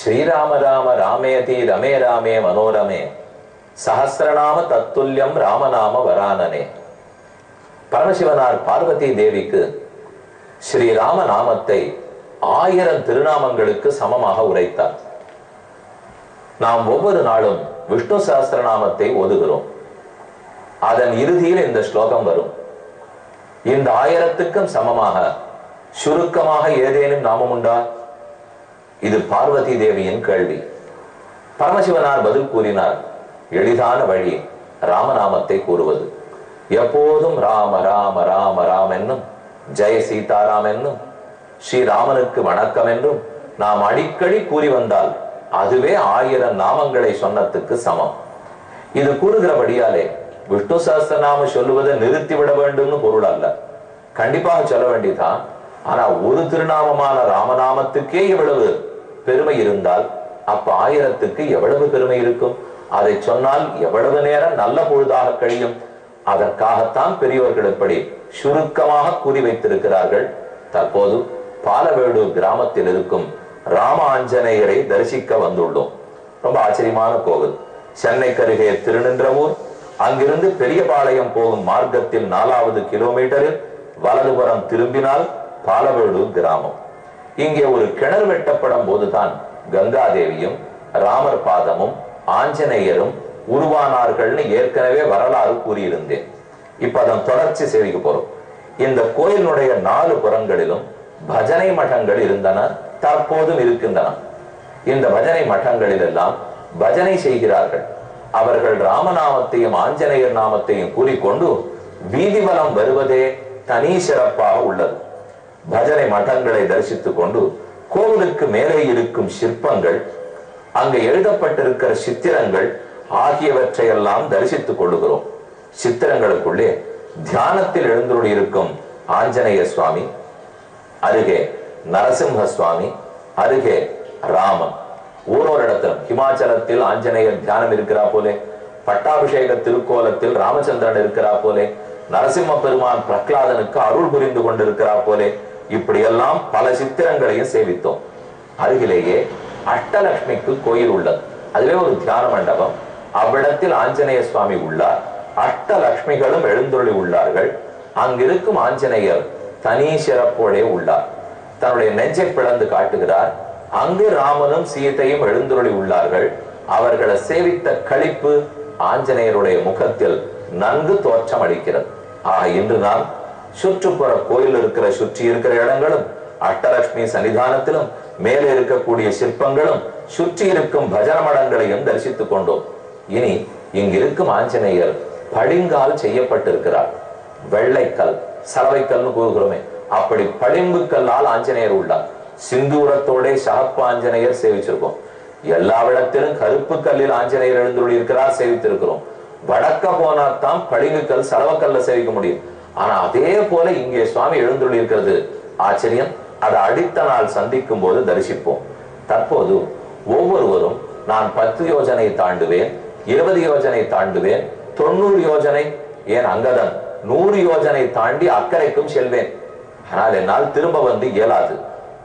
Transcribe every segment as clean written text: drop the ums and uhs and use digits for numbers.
ஸ்ரீராம ராம ராமேதி ரமே ராமே மனோரமே சஹஸ்ரநாம தத்துல்யம் ராமநாம வரானனே. பரமசிவனார் பார்வதி தேவிக்கு ஸ்ரீராம நாமத்தை 1000 திருநாமங்களுக்கு சமமாக உரைத்தார். நாம் ஒவ்வொரு நாளும் விஷ்ணு சஹஸ்ரநாமத்தை ஓதுகிறோம். அதன் இறுதியில் இந்த ஸ்லோகம் வரும். இந்த 1000க்கும் சமமாக சுருக்கமாக ஏதேனும் நாமம் உண்டா? இது பார்வதி தேவியின் கேள்வி. பரமசிவனார் பதில் கூறினார், எளிதான வழி ராமநாமத்தை கூறுவது. எப்போதும் ராம ராம ராம ராம் என்னும், ஜெய சீதாராம் என்னும், ஸ்ரீராமனுக்கு வணக்கம் என்றும் நாம் அடிக்கடி கூறி வந்தால் அதுவே 1000 நாமங்களை சொன்னதுக்கு சமம். இது கூறுகிறபடியாலே விஷ்ணு சஹஸ்ரநாம சொல்லுவதை நிறுத்திவிட வேண்டும்னு பொருள் அல்ல. கண்டிப்பாக சொல்ல வேண்டியதான். ஆனா ஒரு திருநாமமான ராமநாமத்துக்கே இவ்வளவு பெருமை இருந்தால் அப்ப 1000க்கு எவ்வளவு பெருமை இருக்கும்? அதை சொன்னால் எவ்வளவு நேரம் நல்ல பொழுதாக கழியும்? அதற்காகத்தான் பெரியவர்கள் இப்படி சுருக்கமாக கூறி வைத்திருக்கிறார்கள். தற்போது பாலவேடூர் கிராமத்தில் இருக்கும் ராம ஆஞ்சநேயரை தரிசிக்க வந்துள்ளோம். ரொம்ப ஆச்சரியமான கோவில். சென்னைக்கு அருகே திருநின்றவூர், அங்கிருந்து பெரியபாளையம் போகும் மார்க்கத்தில் 4வது கிலோமீட்டரில் வலதுபுறம் திரும்பினால் பாலவேடூர் கிராமம். இங்கே ஒரு கிணறு வெட்டப்படும் போதுதான் கங்காதேவியும் ராமர் பாதமும் ஆஞ்சநேயரும் உருவானார்கள்னு ஏற்கனவே வரலாறு கூறியிருந்தேன். இப்ப அதன் தொடர்ச்சி சேவிக்க போறோம். இந்த கோயிலுடைய 4 புறங்களிலும் பஜனை மடங்கள் இருந்தன, தற்போதும் இருக்கின்றன. இந்த பஜனை மடங்களில் எல்லாம் பஜனை செய்கிறார்கள். அவர்கள் ராமநாமத்தையும் ஆஞ்சநேயர் நாமத்தையும் கூறிக்கொண்டு வீதிவலம் வருவதே தனி சிறப்பாக உள்ளது. பஜனை மடங்களை தரிசித்துக் கொண்டு கோவிலுக்கு மேலே இருக்கும் சிற்பங்கள், அங்கு எழுதப்பட்டிருக்கிற சித்திரங்கள் ஆகியவற்றையெல்லாம் தரிசித்துக் கொள்ளுகிறோம். சித்திரங்களுக்குள்ளே தியானத்தில் எழுந்துள்ளி இருக்கும் ஆஞ்சநேய சுவாமி, அருகே நரசிம்ம சுவாமி, அருகே ராமன். ஓரோரு இடத்திலும் ஹிமாச்சலத்தில் ஆஞ்சநேயர் தியானம் இருக்கிறா போலே, பட்டாபிஷேக திருக்கோலத்தில் ராமச்சந்திரன் இருக்கிறா போலே, நரசிம்ம பெருமான் பிரகலாதனுக்கு அருள் புரிந்து கொண்டிருக்கிறா போலே, இப்படியெல்லாம் பல சித்திரங்களையும் சேவித்தோம். அருகிலேயே அஷ்டலட்சுமிக்கு கோயில் உள்ளது. அதுவே ஒரு தியான மண்டபம். அவ்விடத்தில் ஆஞ்சநேய சுவாமி உள்ளார். அஷ்டலட்சுமிகளும் எழுந்துள்ளி உள்ளார்கள். அங்கிருக்கும் ஆஞ்சநேயர் தனி சிறப்போடே உள்ளார். தன்னுடைய நெஞ்சை பிளந்து காட்டுகிறார். அங்கு ராமனும் சீதையும் எழுந்துள்ளி உள்ளார்கள். அவர்களை சேவித்த களிப்பு ஆஞ்சநேயருடைய முகத்தில் நன்கு தோற்றம் அளிக்கிறது. இன்று நாம் சுற்றுப்புற கோயில் சுற்றி இருக்கிற இடங்களும், அஷ்டலட்சுமி சன்னிதானத்திலும் மேலே இருக்கக்கூடிய சிற்பங்களும், சுற்றி இருக்கும் பஜன மடங்களையும் தரிசித்துக் கொண்டோம். இனி இங்கிருக்கும் ஆஞ்சநேயர் பளிங்கால் செய்யப்பட்டிருக்கிறார். வெள்ளைக்கல், சலவைக்கல்னு கூறுகிறோமே, அப்படி பளிங்கு கல்லால் ஆஞ்சநேயர் உள்ளார். சிந்தூரத்தோட சகப்பு ஆஞ்சநேயர் சேவிச்சிருக்கோம். எல்லா இடத்திலும் கருப்பு கல்லில் ஆஞ்சநேயர் எழுந்துள்ளி இருக்கிறார், சேவித்திருக்கிறோம். வடக்க போனாத்தான் பளிங்கு கல், சலவக்கல்ல சேவிக்க முடியும். ஆனா அதே போல இங்கே சுவாமி எழுந்துள்ளி இருக்கிறது ஆச்சரியம். அதை அடுத்த நாள் சந்திக்கும் போது தரிசிப்போம். தற்போது ஒவ்வொருவரும் நான் 10 யோஜனை தாண்டுவேன், 20 யோஜனை தாண்டுவேன், 90 யோஜனை, ஏன் அங்கதன் 100 யோஜனை தாண்டி அக்கறைக்கும் செல்வேன். ஆனால் என்னால் திரும்ப வந்து இயலாது.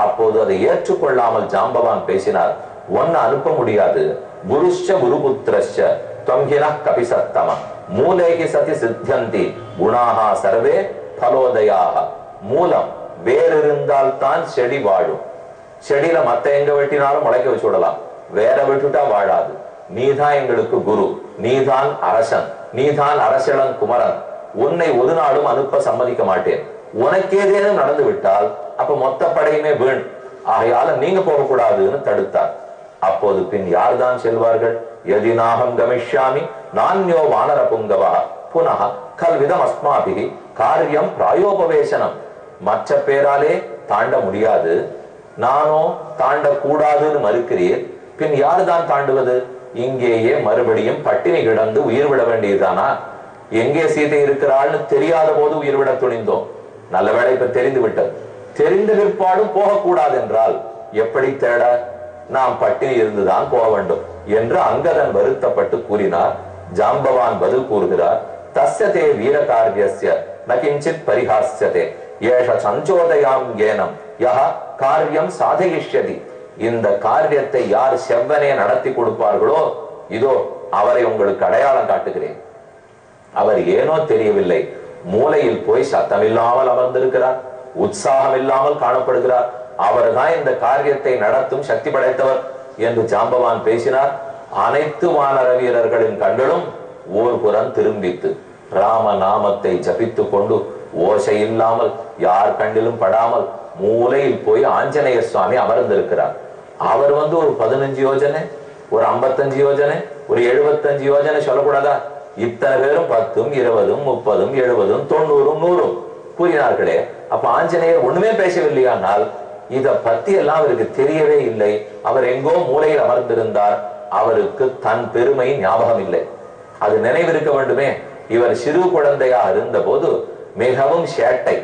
அப்போது அதை ஏற்றுக்கொள்ளாமல் ஜாம்பவான் பேசினார், ஒன்னு அனுப்ப முடியாது. குருஷ்ச குருபுத்திரஷ்ச त्वंहिनः कपिसत्तम मूलेहि सति सिद्ध्यन्ति गुणाः सर्वे फलोदयाः. மூலம் வேறு இருந்தால் தான் செடி வாழும். செடியில மத்த எங்க வெட்டினாலும் முளைக்க வச்சு விடலாம், வேற விட்டுட்டா வாழாது. நீதான் எங்களுக்கு குரு, நீதான் அரசன், நீதான் அரசளன் குமரன். உன்னை ஒரு நாளும் அனுப்ப சம்மதிக்க மாட்டேன். உனக்கு ஏதேனும் நடந்து விட்டால் அப்ப மொத்த படையுமே வீண். ஆகையால நீங்க போகக்கூடாதுன்னு தடுத்தார். அப்போது பின் யார்தான் செல்வார்கள்? யதிநாகம் கமிஷ்யாமி நான்யோ வானர புங்கவா புனः கல்விதம் அஸ்மாபிகி காரியம் பிராயோபவேசனம். மற்ற பேராலே தாண்ட முடியாது, நானோ தாண்ட கூடாதுன்னு மறுக்கிறீர். பின் யாருதான் தாண்டுவது? இங்கேயே மறுபடியும் பட்டினி கிடந்து உயிர் விட வேண்டியதுதானா? எங்கே சீதை இருக்கிறாள்னு தெரியாத போது உயிர் விட துணிந்தோம். நல்ல வேளை இப்ப தெரிந்து விட்டது. தெரிந்த பிற்பாடும் போகக்கூடாது என்றால் எப்படி தேட? நாம் பட்டினி இருந்துதான் போக வேண்டும் என்று அங்கதன் வருத்தப்பட்டு கூறினார். ஜாம்பவான் பதில் கூறுகிறார், தஸ்யதே வீர காரியஸ்ய நகிஞ்சித் பரிஹாஸ்யதே ஏஷ சஞ்சோதயாம் ஏனம் யஹ காரியம் சாதயிஷ்யதி. இந்த காரியத்தை யார் செவ்வனே நடத்தி கொடுப்பார்களோ இதோ அவரை உங்களுக்கு அடையாளம் காட்டுகிறேன். அவர் ஏனோ தெரியவில்லை, மூலையில் போய் சத்தமில்லாமல் அமர்ந்திருக்கிறார், உற்சாகம் இல்லாமல் காணப்படுகிறார். அவர்தான் இந்த காரியத்தை நடத்தும் சக்தி படைத்தவர் என்று ஜாம்பவான் பேசினார். அனைத்து வானர வீரர்களின் கண்களும் ஓர் புறம் திரும்பித்து ராம நாமத்தை ஜபித்துக் கொண்டு ஓசை இல்லாமல் யார் கண்ணிலும் படாமல் மூலையில் போய் ஆஞ்சநேய சுவாமி அமர்ந்திருக்கிறார். அவர் ஒரு 15 யோஜனை, ஒரு 55 யோஜனை, ஒரு 75 யோஜனை சொல்லக்கூடாதா? இத்தனை பேரும் 10, 20, 30, 70, 90, 100 கூறினார்களே. அப்ப ஆஞ்சநேயர் ஒண்ணுமே பேசவில்லையானால் இத பத்தி எல்லாம் அவருக்கு தெரியவே இல்லை. அவர் எங்கோ மூலையில் அமர்ந்திருந்தார். அவருக்கு தன் பெருமை ஞாபகம் இல்லை. அது நினைவிருக்க வேண்டுமே. இவர் சிறு குழந்தையா இருந்த போது மிகவும் சேட்டை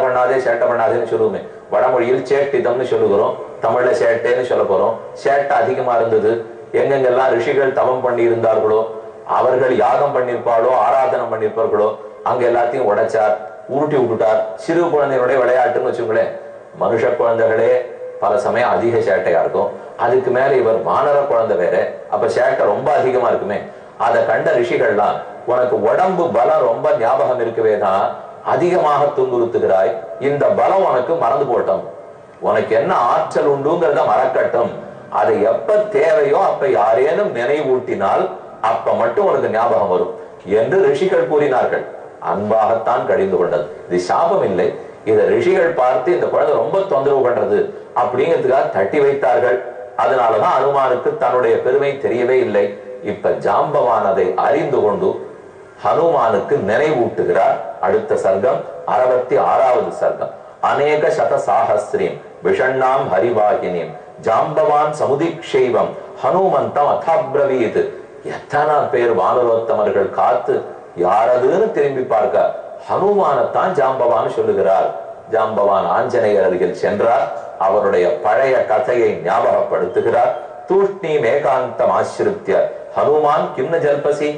பண்ணாதேன்னு சொல்லுவோமே. வடமொழியில் சேட்டிதம்னு சொல்லுகிறோம், தமிழ்ல சேட்டைன்னு சொல்ல போறோம். சேட்டை அதிகமா இருந்தது. எங்கெங்கெல்லாம் ரிஷிகள் தவம் பண்ணி இருந்தார்களோ, அவர்கள் யாகம் பண்ணிருப்பாளோ, ஆராதனம் பண்ணிருப்பார்களோ, அங்க எல்லாத்தையும் உடைச்சார், உருட்டி விட்டுட்டார். சிறு குழந்தைகளுடைய விளையாட்டுன்னு வச்சுங்களேன். மனுஷ குழந்தைகளே பல சமயம் அதிக சேட்டையா இருக்கும். அதுக்கு மேல இவர் வானர குழந்தை வேற, அப்ப சேட்டை ரொம்ப அதிகமா இருக்குமே. அதை கண்ட ரிஷிகள்லாம், உனக்கு உடம்பு பலம் ரொம்ப ஞாபகம் இருக்கவே தான் அதிகமாக துன்புறுத்துகிறாய், இந்த பலம் உனக்கு மறந்து போட்டோம், உனக்கு என்ன ஆற்றல் உண்டுங்கிறத மறக்கட்டும், அதை எப்ப தேவையோ அப்ப யாரேனும் நினைவூட்டினால் அப்ப மட்டும் உனக்கு ஞாபகம் வரும் என்று ரிஷிகள் கூறினார்கள். அன்பாகத்தான் கடிந்து கொண்டது. இது சாபம் இல்லை. இதை ரிஷிகள் பார்த்து இந்த குழந்தை ரொம்ப தொந்தரவு பண்றது அப்படிங்கிறதுக்காக தட்டி வைத்தார்கள். அதனாலதான் அனுமானுக்கு தன்னுடைய பெருமை தெரியவே இல்லை. இப்ப ஜாம்பவான் அதை அறிந்து கொண்டு ஹனுமானுக்கு நினைவூட்டுகிறார். அடுத்த சர்க்கம் 66வது சர்க்கம். அநேக சத சாஹஸ்ரீம் விஷண்ணாம் ஹரிவாகினீம் ஜாம்பவான் சமுதிக்ஷைவம் ஹனுமந்தம் அதாப்ரவீத். எத்தனை பேர் வானரோத்தமர்கள் காத்து யாரதுன்னு திரும்பி பார்க்க ஹனுமானத்தான் ஜாம்பவான் சொல்லுகிறார். ஜாம்பவான் ஆஞ்சநேயர் அருகில் சென்றார். அவருடைய பழைய கதையை ஞாபகப்படுத்துகிறார். தூஷ்ணி மேகாந்தம் ஆசிரித்ய ஹனுமான் கிம்ன ஜல்பசி,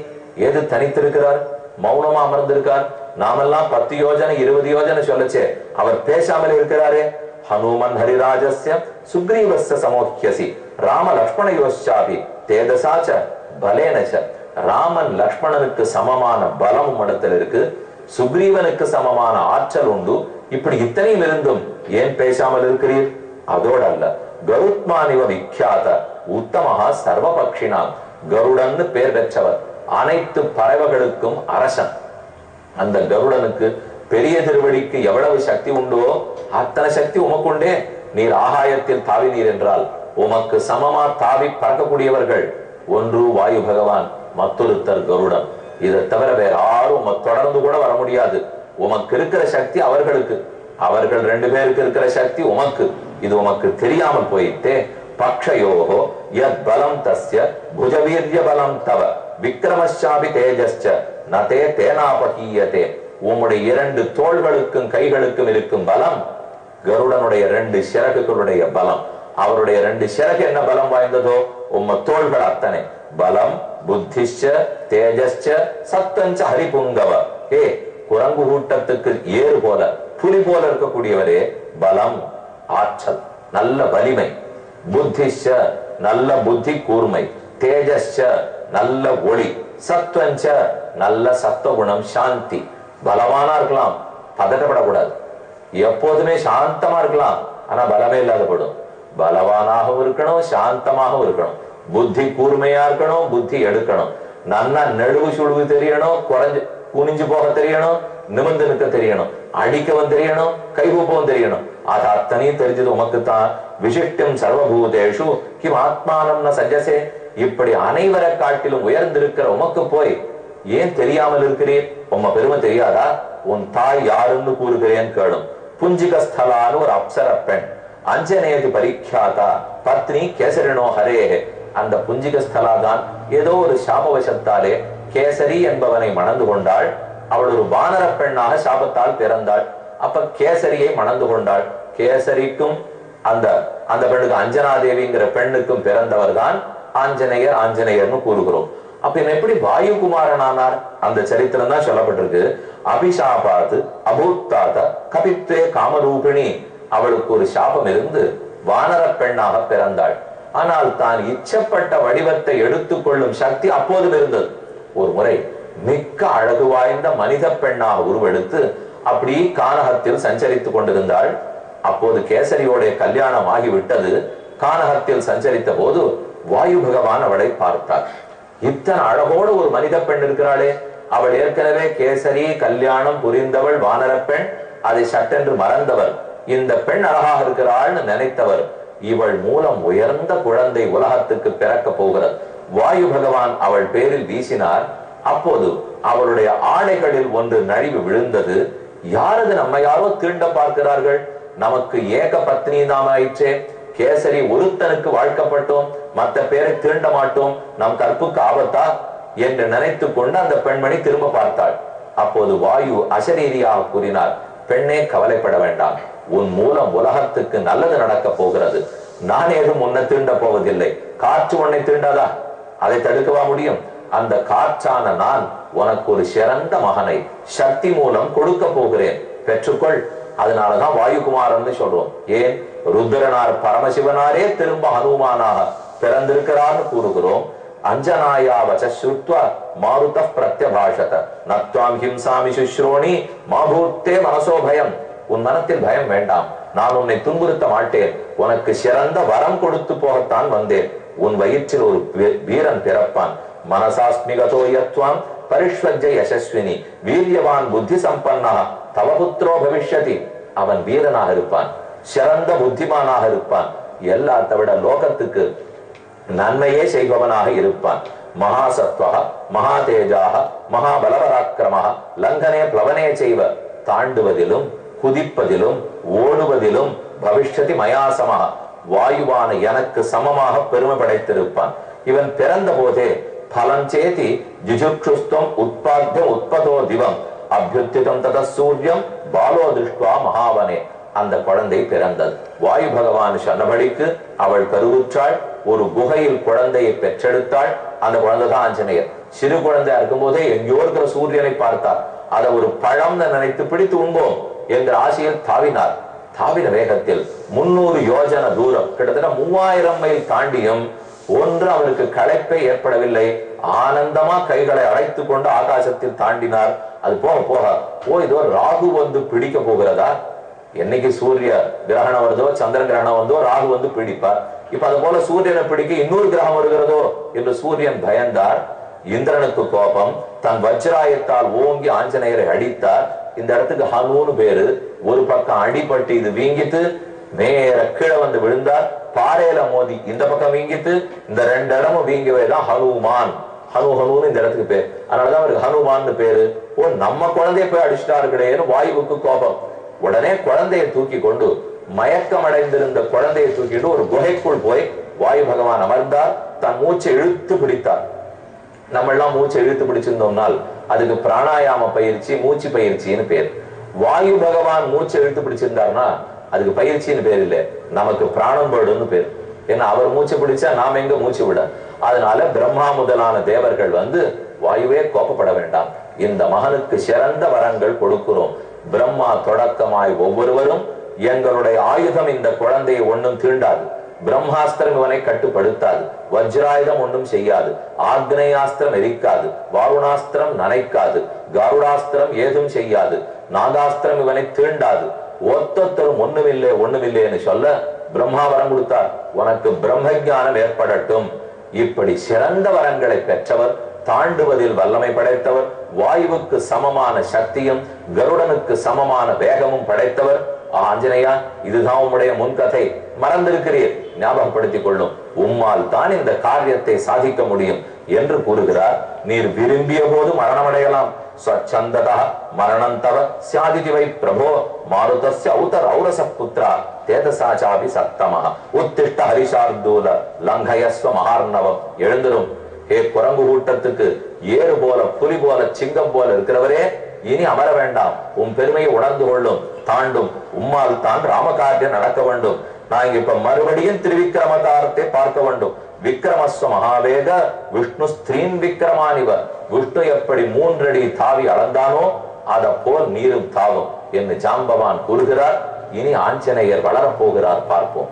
ஏது தனித்திருக்கிறார், மௌனமா அமர்ந்திருக்கார். நாமெல்லாம் 10 யோஜனை 20 யோஜனை சொல்லச்சே, அவர் பேசாமல் இருக்கிறாரே. ஹனுமன் ஹரிராஜஸ்ய சுக்ரீவஸ்ய சமோஹ்யசி ராம லக்ஷ்மணயோச்சாபி தேதசாச்ச பலேனச்ச. ராமன் லக்ஷ்மணனுக்கு சமமான பலம் இடத்தில் இருக்கு, சுக்ரீவனுக்கு சமமான ஆற்றல் உண்டு. இப்படி இத்தனையும் இருந்தும் ஏன் பேசாமல் இருக்கிறீர்? அதோடு அல்ல, கருத்மானிவ விக்யாத உத்தமஹா சர்வபக்ஷினாம். கருடன் பேர் பெற்றவர், அனைத்து பறவைகளுக்கும் அரசன். அந்த கருடனுக்கு பெரிய திருவடிக்கு எவ்வளவு சக்தி உண்டோ அத்தனை சக்தி உமக்குண்டே. நீர் ஆகாயத்தில் தாவினீர் என்றால் உமக்கு சமமா தாவி பறக்கக்கூடியவர்கள் ஒன்று வாயு பகவான், மற்றொருத்தர் கருடன். இதை தவிர வேற யாரும் தொடர்ந்து கூட வர முடியாது. உமக்கு இருக்கிற சக்தி அவர்களுக்கு, அவர்கள் 2 பேருக்கு இருக்கிற சக்தி உமக்கு. இது உமக்கு தெரியாமல் போயிட்டே. பக்ஷயோகோ யத் பலம் தஸ்ய புஜவீர்ய பலம் தவ விக்ரமச்சாபி தேஜஸ்ச நதே தேனாபகீயதே. உம்முடைய 2 தோள்களுக்கும் கைகளுக்கும் இருக்கும் பலம் கருடனுடைய 2 சிறகுகளுடைய பலம். அவருடைய 2 சிறகு என்ன பலம் வாய்ந்ததோ உம்ம தோள்கள் அத்தனை பலம். புத்திஷ்ச தேஜஸ்ச சத்தஞ்ச ஹரிபுங்கவ. ஏ குரங்கு கூட்டத்துக்கு ஏறு போல புலி போல இருக்கக்கூடியவரே பலம், ஆற்றல், நல்ல வலிமை. புத்திஷ்ச நல்ல புத்தி கூர்மை, தேஜஸ்ச நல்ல ஒளி, சத்வஞ்ச நல்ல சத்துவ குணம், சாந்தி. பலவானா இருக்கலாம், பதட்டப்படக்கூடாது. எப்போதுமே சாந்தமா இருக்கலாம், ஆனா பலமே இல்லாத படும். பலவானாகவும் இருக்கணும், சாந்தமாகவும் இருக்கணும். புத்தி கூர்மையா இருக்கணும், புத்தி எடுக்கணும். நல்லா நெடுவு சுழுவு தெரியணும், குனிஞ்சு போக தெரியணும், நிமிர்ந்து நிற்க தெரியணும், அடிக்கவும் தெரியணும், கைகூப்பவும் தெரியணும். அது அத்தனையும் தெரிஞ்சது உமக்குத்தான். விசிஷ்டம் சர்வபூதேஷு கிம் ஆத்மானம் ந சஜ்ஜசே. இப்படி அனைவரை காட்டிலும் உயர்ந்திருக்கிற உமக்கு போய் ஏன் தெரியாமல் இருக்கிறீர்? உம்ம பெருமை தெரியாதா? உன் தாய் யாருன்னு கூறுகிறேன் கேளும். புஞ்சிகஸ்தலான்னு ஒரு அப்சர பெண், அஞ்சனேதி பரிக்யாதா பத்னி கேசரினோ ஹரே. அந்த புஞ்சிகஸ்தலா தான் ஏதோ ஒரு சாபவசத்தாலே கேசரி என்பவனை மணந்து கொண்டாள். அவள் ஒரு வானர பெண்ணாக சாபத்தால் பிறந்தாள். அப்ப கேசரியை மணந்து கொண்டாள். கேசரிக்கும் அந்த பெண்ணுக்கு அஞ்சனாதேவிங்கிற பெண்ணுக்கும் பிறந்தவர் தான் ஆஞ்சநேயர். ஆஞ்சநேயர்னு கூறுகிறோம். அப்ப எப்படி வாயுகுமாரனானார்? அந்த சரித்திரம் தான் சொல்லப்பட்டிருக்கு. அபிஷாபாத்து அபூத்தாத கபித்வே காமரூபிணி. அவளுக்கு ஒரு சாபம் இருந்து வானர பெண்ணாக பிறந்தாள். ஆனால் தான் இச்சப்பட்ட வடிவத்தை எடுத்துக்கொள்ளும் சக்தி அப்போதும் இருந்தது. ஒரு முறை மிக்க அழகு வாய்ந்த மனித பெண்ணாக உருவெடுத்து அப்படி கானகத்தில் சஞ்சரித்துக் கொண்டிருந்தாள். அப்போது கேசரியோட கல்யாணம் ஆகிவிட்டது. கானகத்தில் சஞ்சரித்த போது வாயு பகவான் அவளை பார்த்தார். இத்தனை அழகோடு ஒரு மனித பெண் இருக்கிறாளே, அவள் ஏற்கனவே கேசரி கல்யாணம் புரிந்தவள், வானர பெண். அதை சட்டென்று மறந்தவர். இந்த பெண் அழகாக இருக்கிறாள்னு நினைத்தவர். இவள் மூலம் உயர்ந்த குழந்தை உலகத்துக்கு பிறக்க போகிறது. வாயு பகவான் அவள் பேரில் வீசினார். அப்போது அவளுடைய ஆடைகளில் ஒன்று நழிவு விழுந்தது. யாரது நம்ம யாரோ தீண்ட பார்க்கிறார்கள், நமக்கு ஏக பத்னி நாம் ஆயிற்றே, கேசரி ஒருத்தனுக்கு வாழ்க்கப்பட்டோம், மற்ற பேரை தீண்ட மாட்டோம், நம் கற்புக்கு ஆபத்தா என்று நினைத்து கொண்டு அந்த பெண்மணி திரும்ப பார்த்தாள். அப்போது வாயு அசரீரியாக கூறினார், பெண்ணே கவலைப்பட வேண்டாம், உன் மூலம் உலகத்துக்கு நல்லது நடக்க போகிறது. நான் ஏதும் உன்னை தீண்ட போவதில்லை. காற்று உன்னை தீண்டாதா? அதை தடுக்கவா முடியும்? அந்த காற்றான நான் உனக்கு ஒரு சிறந்த மகனை சக்தி மூலம் கொடுக்க போகிறேன், பெற்றுக்கொள். அதனாலதான் வாயுகுமாரன் சொல்றோம். ஏன் ருத்ரனார் பரமசிவனாரே திரும்ப ஹனுமானாக பிறந்திருக்கிறார்னு கூறுகிறோம். அஞ்சனாயா வசுத்வா மாருத பிரத்யபாஷத நத்வாம் ஹிம்சாமி சுஸ்ரோணி மாபூத்தே மனசோ பயம். உன் மனத்தில் பயம் வேண்டாம், நான் உன்னை துன்புறுத்த மாட்டேன், உனக்கு சிறந்த வரம் கொடுத்து போகத்தான் வந்தேன். உன் வயிற்றில் ஒரு வீரன் பிறப்பான். மனசாஸ்மிகதோ யத்வாம் பரிஷ்வஜ்ஜ யசஸ்வினி வீரியவான் புத்தி சம்பன்னா தவபுத்ரோ பவிஷ்யதி. அவன் வீரனாக இருப்பான், சிறந்த புத்திமானாக இருப்பான், எல்லாத்த விட லோகத்துக்கு நன்மையே செய்பவனாக இருப்பான். மகாசத்வா மகாதேஜாக மகாபலவராக்கிரம லங்கனே பிளவனே செய்வ. தாண்டுவதிலும் குதிப்பதிலும் ஓடுவதிலும் பவிஷ்யதி மயாசமாக வாயுவான எனக்கு சமமாக பெருமை படைத்திருப்பான். இவன் பிறந்த போதே பலஞ்சேதி ஜுஜுக்ஷுஸ்தம் உட்பாத்தியம் உட்பதோ திவம் அபியுத்திதம் தத சூரியம் பாலோ திருஷ்டுவா மகாவனே. அந்த குழந்தை பிறந்தது. வாயு பகவான் சொன்னபடிக்கு அவள் கருவுற்றாள். ஒரு குகையில் குழந்தையை பெற்றெடுத்தாள். அந்த குழந்தை தான் ஆஞ்சநேயர். சிறு குழந்தையா இருக்கும் போதே எங்கேயோ இருக்கிற சூரியனை பார்த்தார். அதை ஒரு பழம் நினைத்து பிடித்து உண்போம் என்ற ஆசையில் தாவினார். தாவின வேகத்தில் 300 யோஜன தூரம், கிட்டத்தட்ட 3000 மைல் தாண்டியும் ஒன்று அவருக்கு களைப்பே ஏற்படவில்லை. ஆனந்தமா கைகளை அழைத்துக் கொண்டு ஆகாசத்தில் தாண்டினார். அது போக போக இதோ ராகு வந்து பிடிக்க போகிறதா, என்னைக்கு சூரிய கிரகணம் வருதோ சந்திர கிரகணம் வந்தோ ராகு வந்து பிடிப்பார். இப்ப அது போல சூரியனை பிடிக்க இன்னொரு கிரகம் வருகிறதோ என்று சூரியன் பயந்தார். இந்திரனுக்கு கோபம். தன் வஜ்ராயத்தால் ஓங்கி ஆஞ்சநேயரை அடித்தார். இந்த இடத்துக்கு ஹனுன்னு பேரு. ஒரு பக்கம் அடிபட்டு இது வீங்கிட்டு நேர கீழே வந்து விழுந்தார். பாறையில மோதி இந்த பக்கம் வீங்கிட்டு இந்த 2 இடமும் வீங்கியவைதான் ஹனுமான். ஹனுன்னு இந்த இடத்துக்கு பேர். அதனாலதான் அவருக்கு ஹனுமான்னு பேரு. ஓ, நம்ம குழந்தைய போய் அடிச்சுட்டாருக்கிறேன்னு வாயுவுக்கு கோபம். உடனே குழந்தையை தூக்கி கொண்டு மயக்கம் அடைந்திருந்த குழந்தையை தூக்கிட்டு ஒரு குகைக்குள் போய் வாயு பகவான் அமர்ந்தார். தன் மூச்சை இழுத்து பிடித்தார். நம்ம எல்லாம் மூச்சை இழுத்து பிடிச்சிருந்தோம்னால் அதுக்கு பிராணாயாம பயிற்சி, மூச்சு பயிற்சின்னு பேர். வாயு பகவான் மூச்சை இழுத்து பிடிச்சிருந்தாருன்னா அதுக்கு பயிற்சின்னு பேர் இல்லை, நமக்கு பிராணம் போடுன்னு பேர். ஏன்னா அவர் மூச்சு பிடிச்சா நாம எங்க மூச்சு விட. அதனால பிரம்மா முதலான தேவர்கள் வந்து வாயுவே கோபப்பட வேண்டாம், இந்த மகனுக்கு சிறந்த வரங்கள் கொடுக்கிறோம். பிரம்மா தொடக்கமாய் ஒவ்வொருவரும் எங்களுடைய ஆயுதம் இந்த குழந்தையை ஒன்னும் தீண்டாது, பிரம்மாஸ்திரம் இவனை கட்டுப்படுத்தாது, வஜ்ராயுதம் ஒன்றும் செய்யாது, ஆக்னேயாஸ்திரம் எரிக்காது, வாருணாஸ்திரம் நனைக்காது, கருடாஸ்திரம் ஏதும் செய்யாது, நாகாஸ்திரம் இவனை தீண்டாது, ஒத்தொத்தரும் ஒண்ணுமில்லைன்னு சொல்ல பிரம்மா வரம் கொடுத்தார். உனக்கு பிரம்ம ஞானம் ஏற்படட்டும். இப்படி சிறந்த வரங்களை பெற்றவர், தாண்டுவதில் வல்லமை படைத்தவர், வாயுவுக்கு சமமான சக்தியும் கருடனுக்கு சமமான வேகமும் படைத்தவர் ஆஞ்சநேயா. இதுதான் உம்முடைய முன்கதை, மறந்திருக்கிறீர், ஞாபகப்படுத்திக் கொள்ளும். உம்மால் தான் இந்த காரியத்தை சாதிக்க முடியும் என்று கூறுகிறார். நீர் விரும்பிய போது மரணமடையலாம். ஸ்வச்சந்ததா மரணந்தவ சாதிதிவை பிரபோ மாருதஸ்ய ஔதர் ஔரச புத்ரா தேதசாச்சாபி சத்தமஹ உத்திஷ்ட ஹரிஷார்தூல லங்கயஸ்வ மகார்ணவம். எழுந்திரும் ஹே குரங்கு கூட்டத்துக்கு, ஏறு போல புலி போல சிங்கம் போல இருக்கிறவரே, இனி அமர வேண்டாம், உன் பெருமையை உணர்ந்து கொள்ளும், தாண்டும். உம்மால் தான் ராமகாரியம் நடக்க வேண்டும். நான் இப்ப மறுபடியும் திருவிக்கிரமதாரத்தை பார்க்க வேண்டும். விக்ரமஸ்வ மகாவேக விஷ்ணு ஸ்திரீன் விக்ரமானிவ. விஷ்ணு எப்படி 3 அடி தாவி அளந்தானோ அதை போல் நீரும் தாவும் என்று ஜாம்பவான் கூறுகிறார். இனி ஆஞ்சநேயர் வளரப்போகிறார், பார்ப்போம்.